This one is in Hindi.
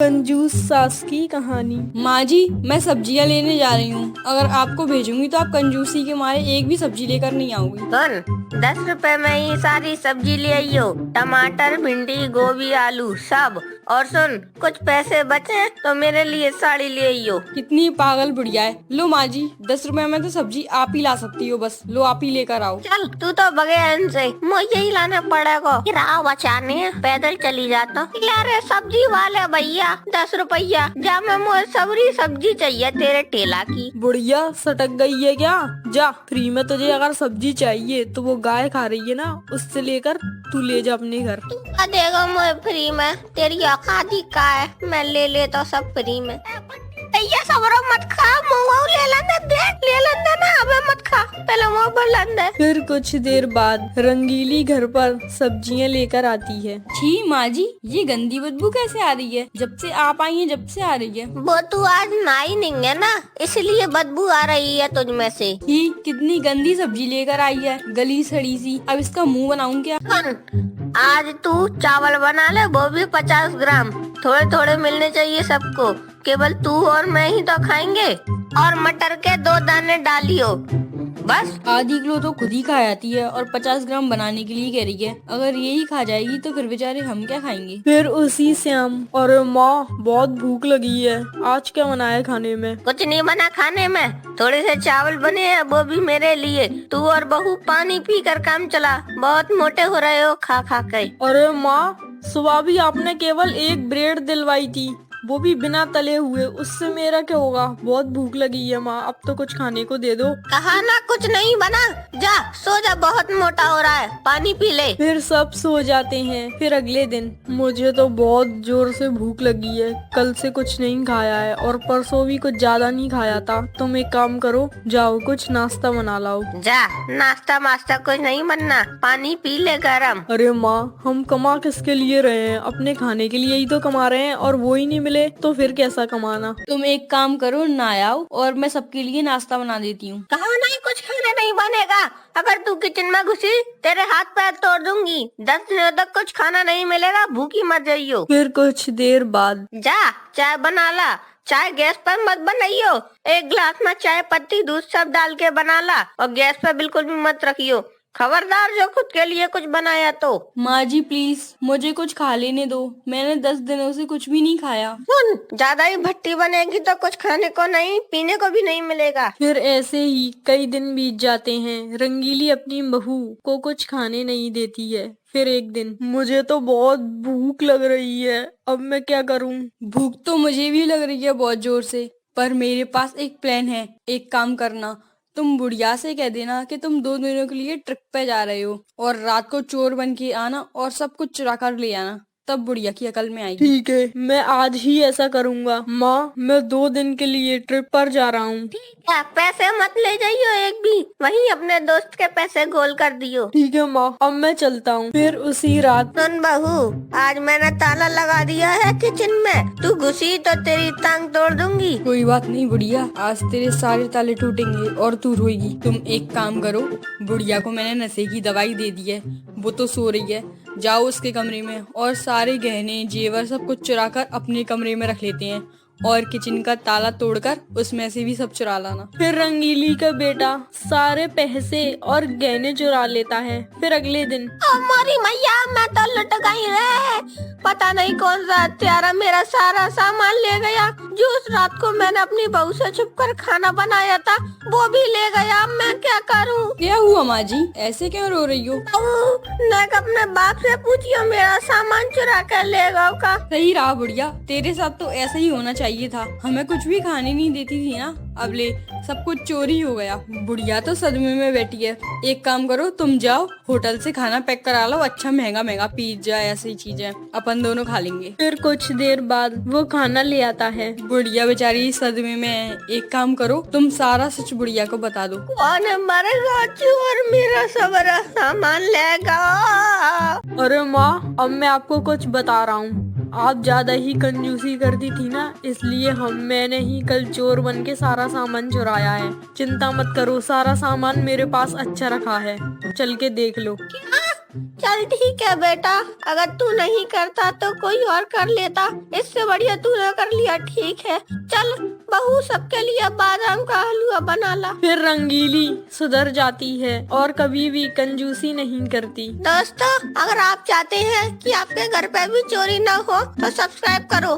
कंजूस सास की कहानी। माँ जी, मैं सब्जियाँ लेने जा रही हूँ। अगर आपको भेजूंगी तो आप कंजूसी के मारे एक भी सब्जी लेकर नहीं आओगी। सुन, 10 रुपए में ही सारी सब्जी ले आइयो। टमाटर, भिंडी, गोभी, आलू सब। और सुन, कुछ पैसे बचे तो मेरे लिए साड़ी ले आइयो। कितनी पागल बुढ़िया है। लो माँ जी, 10 रुपए में तो सब्जी आप ही ला सकती हो। बस लो, आप ही लेकर आओ। चल, तू तो बगैर इनसे मुझे ही लाना पड़ेगा। राह बचाने पैदल चली जाता। यार सब्जी वाले भैया, 10 रुपया जा, मैं मुझे सबरी सब्जी चाहिए तेरे ठेला की। बुढ़िया सटक गई है क्या? जा, फ्री में तुझे अगर सब्जी चाहिए तो वो गाय खा रही है ना, उससे लेकर तू ले जा अपने घर। तू क्या देगा मुझे फ्री में? तेरी औकात ही का है, मैं ले लेता सब फ्री में। भैया सबरो मत खा, मुँह ले लेने दे, ले लेने ना, अबे मत खा, पहले मुँह भर लेने। फिर कुछ देर बाद रंगीली घर पर सब्जियां लेकर आती है। छी माँ जी, ये गंदी बदबू कैसे आ रही है? जब से आप आई हैं जब से आ रही है। वो तू आज नहाई नहीं है ना, इसलिए बदबू आ रही है तुझ में से। ही कितनी गंदी सब्जी लेकर आई है, गली सड़ी सी। अब इसका मुंह बनाऊं क्या? आज तू चावल बना ले, वो भी 50 ग्राम। थोड़े थोड़े मिलने चाहिए सबको, केवल तू और मैं ही तो खाएंगे। और मटर के 2 दाने डालियो बस। आधी किलो तो खुद ही खा जाती है और 50 ग्राम बनाने के लिए कह रही है। अगर यही खा जाएगी तो फिर बेचारे हम क्या खाएंगे। फिर उसी श्याम, और माँ बहुत भूख लगी है, आज क्या बनाया खाने में? कुछ नहीं बना खाने में, थोड़े से चावल बने हैं, वो भी मेरे लिए। तू और बहू पानी पी कर काम चला, बहुत मोटे हो रहे हो खा खा के। अरे माँ, सुबह भी आपने केवल एक ब्रेड दिलवाई थी, वो भी बिना तले हुए, उससे मेरा क्या होगा? बहुत भूख लगी है माँ, अब तो कुछ खाने को दे दो। कहा ना कुछ नहीं बना, जा सो जा, बहुत मोटा हो रहा है, पानी पी ले। फिर सब सो जाते हैं। फिर अगले दिन, मुझे तो बहुत जोर से भूख लगी है, कल से कुछ नहीं खाया है और परसों भी कुछ ज्यादा नहीं खाया था। तुम एक काम करो, जाओ कुछ नाश्ता बना लाओ। जा, नाश्ता मास्ता कुछ नहीं बनना, पानी पी ले गरम। अरे माँ, हम कमा किसके लिए रहे हैं? अपने खाने के लिए ही तो कमा रहे हैं, और वो ही नहीं मिले तो फिर कैसा कमाना? तुम एक काम करो, ना आओ और मैं सबके लिए नाश्ता बना देती हूँ। कहा नहीं, कुछ खाना नहीं बनेगा। अगर तू किचन में घुसी, तेरे हाथ पैर तोड़ दूंगी। 10 दिनों तक कुछ खाना नहीं मिलेगा, भूखी मर जाइयो। फिर कुछ देर बाद, जा, चाय बना ला। चाय गैस पर मत बनाइयो, एक गिलास में चाय पत्ती दूध सब डाल के बना ला, और गैस पर बिल्कुल भी मत रखियो। खबरदार जो खुद के लिए कुछ बनाया तो। माँ जी प्लीज, मुझे कुछ खा लेने दो, मैंने 10 दिनों से कुछ भी नहीं खाया। सुन, ज्यादा ही भट्टी बनेगी तो कुछ खाने को नहीं, पीने को भी नहीं मिलेगा। फिर ऐसे ही कई दिन बीत जाते हैं। रंगीली अपनी बहू को कुछ खाने नहीं देती है। फिर एक दिन, मुझे तो बहुत भूख लग रही है, अब मैं क्या करूं? भूख तो मुझे भी लग रही है बहुत जोर से, पर मेरे पास एक प्लान है। एक काम करना, तुम बुढ़िया से कह देना कि तुम 2 दिनों के लिए ट्रिप पे जा रहे हो और रात को चोर बन के आना और सब कुछ चुरा कर ले आना, तब बुढ़िया की अकल में आएगी। ठीक है, मैं आज ही ऐसा करूंगा। माँ, मैं 2 दिन के लिए ट्रिप पर जा रहा हूँ। क्या पैसे मत ले जाइयो एक भी, वहीं अपने दोस्त के पैसे गोल कर दियो। ठीक है माँ, अब मैं चलता हूँ। फिर उसी रात, सुन बहू, आज मैंने ताला लगा दिया है किचन में, तू घुसी तो तेरी टांग तोड़ दूंगी। कोई बात नहीं बुढ़िया, आज तेरे सारे ताले टूटेंगे और तू रोएगी। तुम एक काम करो, बुढ़िया को मैंने नशे की दवाई दे दी है, वो तो सो रही है। जाओ उसके कमरे में और सारे गहने जेवर सब कुछ चुरा कर अपने कमरे में रख लेते हैं, और किचन का ताला तोड़कर उसमें से भी सब चुरा लाना। फिर रंगीली का बेटा सारे पैसे और गहने चुरा लेता है। फिर अगले दिन, हमारी मैया, मैं तो लुट गई रे। पता नहीं कौन सा हत्यारा मेरा सारा सामान ले गया। जो उस रात को मैंने अपनी बहू से छुपकर खाना बनाया था, वो भी ले गया। मैं क्या करूं? क्या हुआ माँ जी, ऐसे क्यों रो रही हो? नेक अपने बाप से पूछियो, मेरा सामान चुरा कर ले गया का। सही रहा बुढ़िया, तेरे साथ तो ऐसा ही होना चाहिए था। हमें कुछ भी खाने नहीं देती थी ना, अब ले सब कुछ चोरी हो गया। बुढ़िया तो सदमे में बैठी है। एक काम करो, तुम जाओ होटल से खाना पैक करा लो, अच्छा महंगा महंगा पिज्जा ऐसी चीजें, अपन दोनों खा लेंगे। फिर कुछ देर बाद वो खाना ले आता है। बुढ़िया बेचारी सदमे में है। एक काम करो, तुम सारा सच बुढ़िया को बता दो। कौन मरेगा? चोर मेरा सारा सामान लेगा। अरे माँ, अब मैं आपको कुछ बता रहा हूँ। आप ज्यादा ही कंजूसी करती थी ना, इसलिए मैंने ही कल चोर बन के सारा सामान चुराया है। चिंता मत करो, सारा सामान मेरे पास अच्छा रखा है, चल के देख लो। क्या? चल ठीक है बेटा, अगर तू नहीं करता तो कोई और कर लेता, इससे बढ़िया तूने कर लिया। ठीक है, चल बहू सबके लिए बादाम का हलवा बना ला। फिर रंगीली सुधर जाती है और कभी भी कंजूसी नहीं करती। दोस्तों, अगर आप चाहते हैं कि आपके घर पे भी चोरी न हो तो सब्सक्राइब करो।